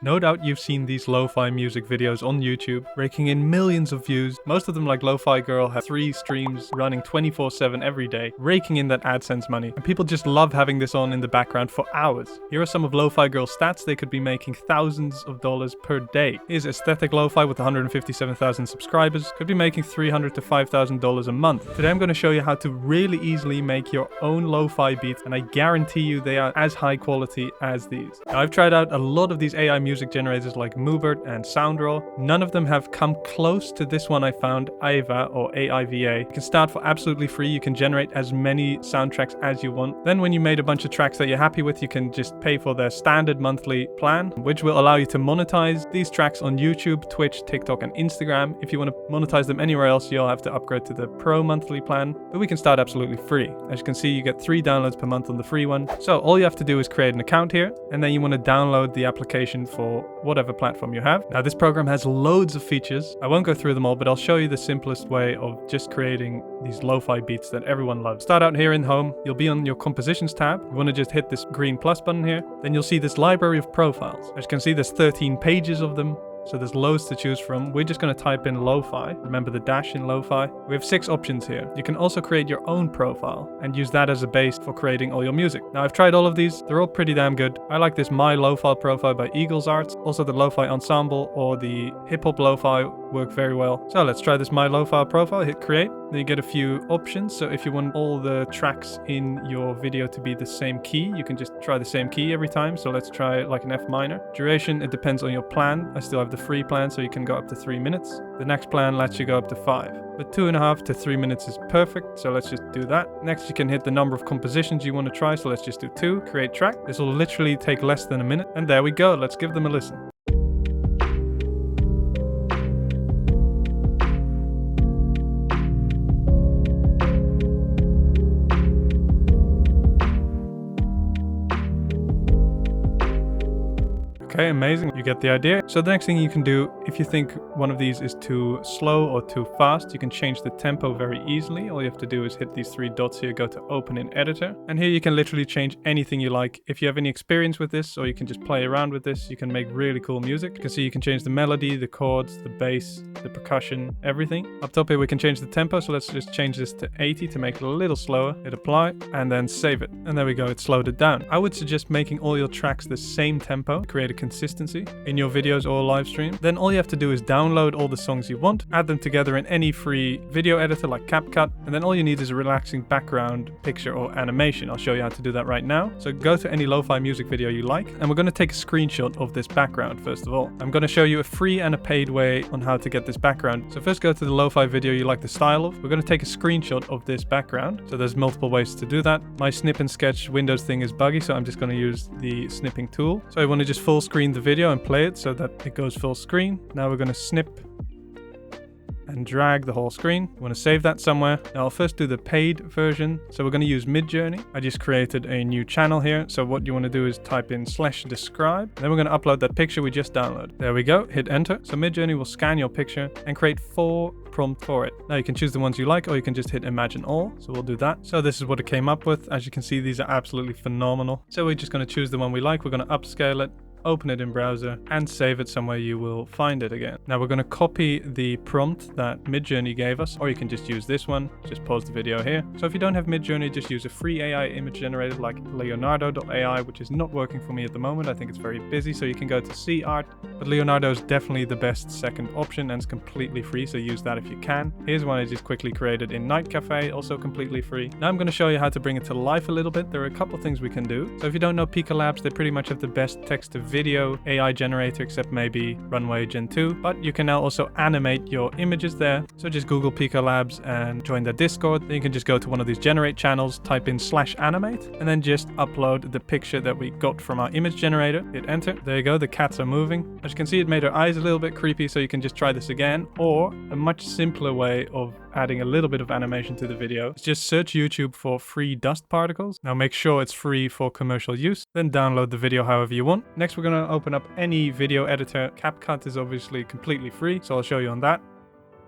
No doubt you've seen these lo-fi music videos on YouTube, raking in millions of views. Most of them, like Lo-Fi Girl, have 3 streams running 24/7 every day, raking in that AdSense money. And people just love having this on in the background for hours. Here are some of Lo-Fi Girl's stats. They could be making thousands of dollars per day. Here's Aesthetic Lo-Fi with 157,000 subscribers, could be making $300 to $5,000 a month. Today I'm going to show you how to really easily make your own lo-fi beats, and I guarantee you they are as high quality as these. Now, I've tried out a lot of these AI music generators like Moobert and Soundraw. None of them have come close to this one I found, AIVA or AIVA. You can start for absolutely free. You can generate as many soundtracks as you want. Then when you made a bunch of tracks that you're happy with, you can just pay for their standard monthly plan, which will allow you to monetize these tracks on YouTube, Twitch, TikTok, and Instagram. If you want to monetize them anywhere else, you'll have to upgrade to the Pro monthly plan, but we can start absolutely free. As you can see, you get 3 downloads per month on the free one. So all you have to do is create an account here, and then you want to download the application for whatever platform you have. Now, this program has loads of features. I won't go through them all, but I'll show you the simplest way of just creating these lo-fi beats that everyone loves. Start out here in Home. You'll be on your Compositions tab. You want to just hit this green plus button here. Then you'll see this library of profiles. As you can see, there's 13 pages of them. So there's loads to choose from. We're just going to type in lo-fi. Remember the dash in lo-fi? We have 6 options here. You can also create your own profile and use that as a base for creating all your music. Now, I've tried all of these. They're all pretty damn good. I like this My Lo-Fi profile by Eagles Arts. Also the Lo-Fi Ensemble or the Hip Hop Lo-Fi work very well. So let's try this My Lo-Fi profile. Hit create. Then you get a few options. So if you want all the tracks in your video to be the same key, you can just try the same key every time. So let's try like an F minor. Duration, it depends on your plan. I still have the free plan, so you can go up to 3 minutes. The next plan lets you go up to 5. But 2.5 to 3 minutes is perfect, so let's just do that. Next, you can hit the number of compositions you want to try, so let's just do 2. Create track. This will literally take less than a minute. And there we go. Let's give them a listen. Okay, amazing. You get the idea. So the next thing you can do, if you think one of these is too slow or too fast, you can change the tempo very easily. All you have to do is hit these 3 dots here, go to Open in Editor. And here you can literally change anything you like. If you have any experience with this, or you can just play around with this, you can make really cool music. You can see you can change the melody, the chords, the bass, the percussion, everything. Up top here we can change the tempo, so let's just change this to 80 to make it a little slower. Hit apply, and then save it. And there we go, it slowed it down. I would suggest making all your tracks the same tempo to create a consistency in your videos or live stream. Then all you have to do is download all the songs you want, add them together in any free video editor like CapCut, and then all you need is a relaxing background, picture, or animation. I'll show you how to do that right now. So go to any lo-fi music video you like, and we're going to take a screenshot of this background first of all. I'm going to show you a free and a paid way on how to get this background. So first go to the lo-fi video you like the style of. We're going to take a screenshot of this background. So there's multiple ways to do that. My snip and sketch Windows thing is buggy, so I'm just going to use the snipping tool. So I want to just full screen the video and play it so that it goes full screen. Now we're going to snip and drag the whole screen. We want to save that somewhere. Now I'll first do the paid version. So we're going to use Midjourney. I just created a new channel here. So what you want to do is type in /describe. Then we're going to upload that picture we just downloaded. There we go. Hit enter. So Midjourney will scan your picture and create 4 prompts for it. Now you can choose the ones you like, or you can just hit imagine all. So we'll do that. So this is what it came up with. As you can see, these are absolutely phenomenal. So we're just going to choose the one we like. We're going to upscale it, open it in browser, and save it somewhere you will find it again. Now we're going to copy the prompt that Midjourney gave us, or you can just use this one. Just pause the video here. So if you don't have Midjourney, just use a free AI image generator like Leonardo.ai, which is not working for me at the moment. I think it's very busy, so you can go to C Art, but Leonardo is definitely the best second option and it's completely free, so use that if you can. Here's one I just quickly created in Night Cafe, also completely free. Now I'm going to show you how to bring it to life a little bit. There are a couple things we can do. So if you don't know Pika Labs, they pretty much have the best text to video AI generator, except maybe Runway Gen 2, but you can now also animate your images there. So just Google Pika Labs and join their Discord. Then you can just go to one of these generate channels, type in /animate, and then just upload the picture that we got from our image generator. Hit enter. There you go, the cats are moving. As you can see, it made her eyes a little bit creepy, so you can just try this again. Or a much simpler way of adding a little bit of animation to the video is just search YouTube for free dust particles. Now make sure it's free for commercial use, then download the video however you want. Next, we're going to open up any video editor. CapCut is obviously completely free, so I'll show you on that.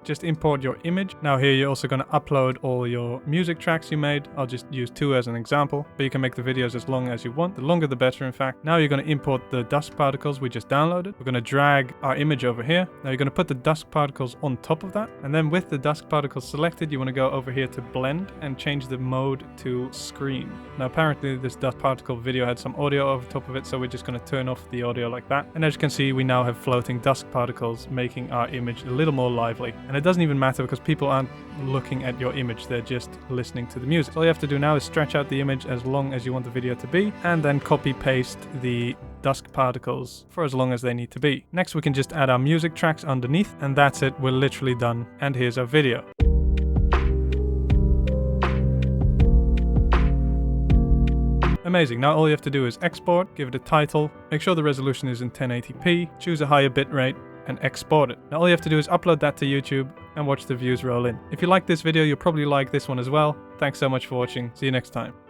just import your image. Now here you're also going to upload all your music tracks you made. I'll just use 2 as an example, but you can make the videos as long as you want. The longer the better, in fact. Now you're going to import the dust particles we just downloaded. We're going to drag our image over here. Now you're going to put the dust particles on top of that. And then with the dust particles selected, you want to go over here to blend and change the mode to screen. Now apparently this dust particle video had some audio over top of it, so we're just going to turn off the audio like that. And as you can see, we now have floating dust particles, making our image a little more lively. And it doesn't even matter because people aren't looking at your image, they're just listening to the music. So all you have to do now is stretch out the image as long as you want the video to be, and then copy paste the dust particles for as long as they need to be. Next we can just add our music tracks underneath, and that's it, we're literally done. And here's our video. Amazing. Now all you have to do is export, give it a title, make sure the resolution is in 1080p, choose a higher bitrate, and export it. Now all you have to do is upload that to YouTube and watch the views roll in. If you like this video, you'll probably like this one as well. Thanks so much for watching. See you next time.